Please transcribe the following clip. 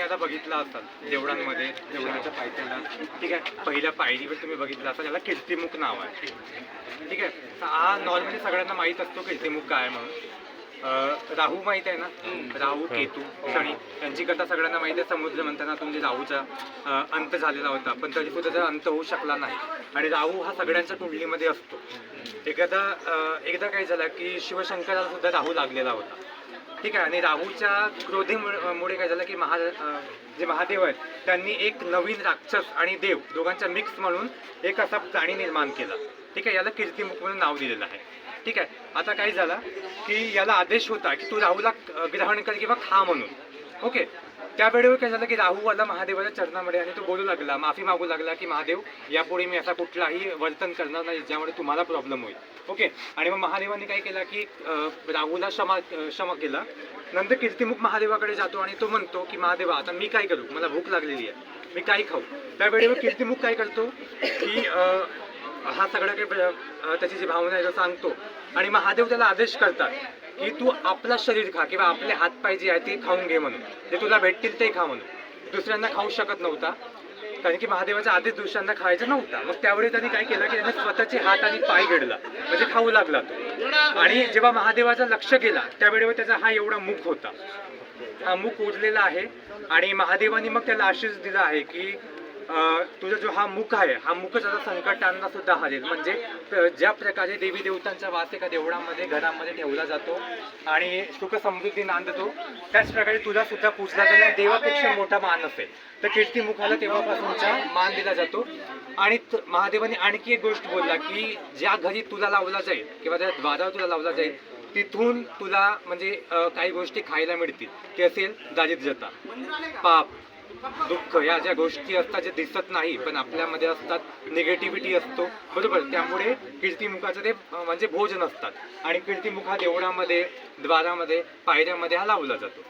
आता बघितला असाल देवळांमध्ये, देवळाच्या पायथ्याला, ठीक आहे, पहिल्या पायरीवर तुम्ही बघितलं असाल, याला कीर्तिमुख नाव आहे. ठीक आहे, हा नॉर्मली सगळ्यांना माहीत असतो कीर्तिमुख काय म्हणून. राहू माहित आहे ना, राहू केतू शनी यांची कथा सगळ्यांना माहिती आहे. समुद्र मंथनातून जे राहूचा अंत झालेला होता, पण तरी सुद्धा त्याचा अंत होऊ शकला नाही. आणि राहू हा सगळ्यांच्या कुंडलीमध्ये असतो. एकदा काय झालं की शिवशंकराला सुद्धा राहू लागलेला होता. ठीक आहे, आणि राहूच्या क्रोधेमुळे काय झालं की जे महादेव आहेत त्यांनी एक नवीन राक्षस आणि देव दोघांचा मिक्स म्हणून एक असा प्राणी निर्माण केला. ठीक आहे, याला कीर्तिमुख म्हणून नाव दिलेलं आहे. ठीक आहे, आता काय झालं की याला आदेश होता की तू राहूला ग्रहण कर किंवा खा म्हणून. ओके, त्या वेळेवर काय झालं की राहू आला महादेवाच्या चरणामध्ये आणि तो बोलू लागला, माफी मागू लागला की महादेव यापुढे मी असा कुठलाही वर्तन करणार नाही ज्यामुळे तुम्हाला प्रॉब्लेम होईल. ओके, आणि मग महादेवाने काय केलं की राहूला क्षमा केला. नंतर कीर्तिमुख महादेवाकडे जातो आणि तो म्हणतो की महादेवा आता मी काय करू, मला भूक लागलेली आहे, मी काय खाऊ. त्यावेळेवर कीर्तिमुख काय करतो की हा सगळं काही त्याची जी भावना आहे तो सांगतो. आणि महादेव त्याला आदेश करतात की तू आपलं शरीर खा किंवा आपले हातपाय जे आहे ते खाऊन घे म्हणून, जे तुला भेटतील ते खा म्हणून. दुसऱ्यांना खाऊ शकत नव्हता कारण की महादेवाचा आदेश दुसऱ्यांना खायचा नव्हता. मग त्यावेळी त्यांनी काय केलं की त्याने स्वतःचे हात आणि पाय गिळला, म्हणजे खाऊ लागला तो. आणि जेव्हा महादेवाचं लक्ष गेला त्यावेळेवर त्याचा हा एवढा मुख होता, हा मुख उरलेला आहे. आणि महादेवाने मग त्याला आशीष दिला आहे की तुझा जो हा मुख आहे, हा मुख त्याचा संकटांना सुद्धा हरेल. म्हणजे ज्या प्रकारे देवी देवतांचा वास एका देवळामध्ये घरामध्ये ठेवला जातो आणि सुख समृद्धी नांदतो, त्याच प्रकारे तुला सुद्धा पूजला जाणार देवापेक्षा मोठा मान असेल. तर कीर्तिमुखाला तेव्हापासूनचा मान दिला जातो. आणि महादेवाने आणखी एक गोष्ट बोलला की ज्या घरी तुला लावला जाईल किंवा त्या द्वारावर तुला लावला जाईल तिथून तुला म्हणजे काही गोष्टी खायला मिळतील. ते असेल दारिद्र्यता, पाप, दुःख, या ज्या गोष्टी असतात जे दिसत नाही पण आपल्यामध्ये असतात, निगेटिव्हिटी असतो, बरोबर. त्यामुळे कीर्तिमुखाचं ते म्हणजे भोजन असतात. आणि कीर्तिमुख हा देवळामध्ये, द्वारामध्ये, पायऱ्यामध्ये हा लावला जातो.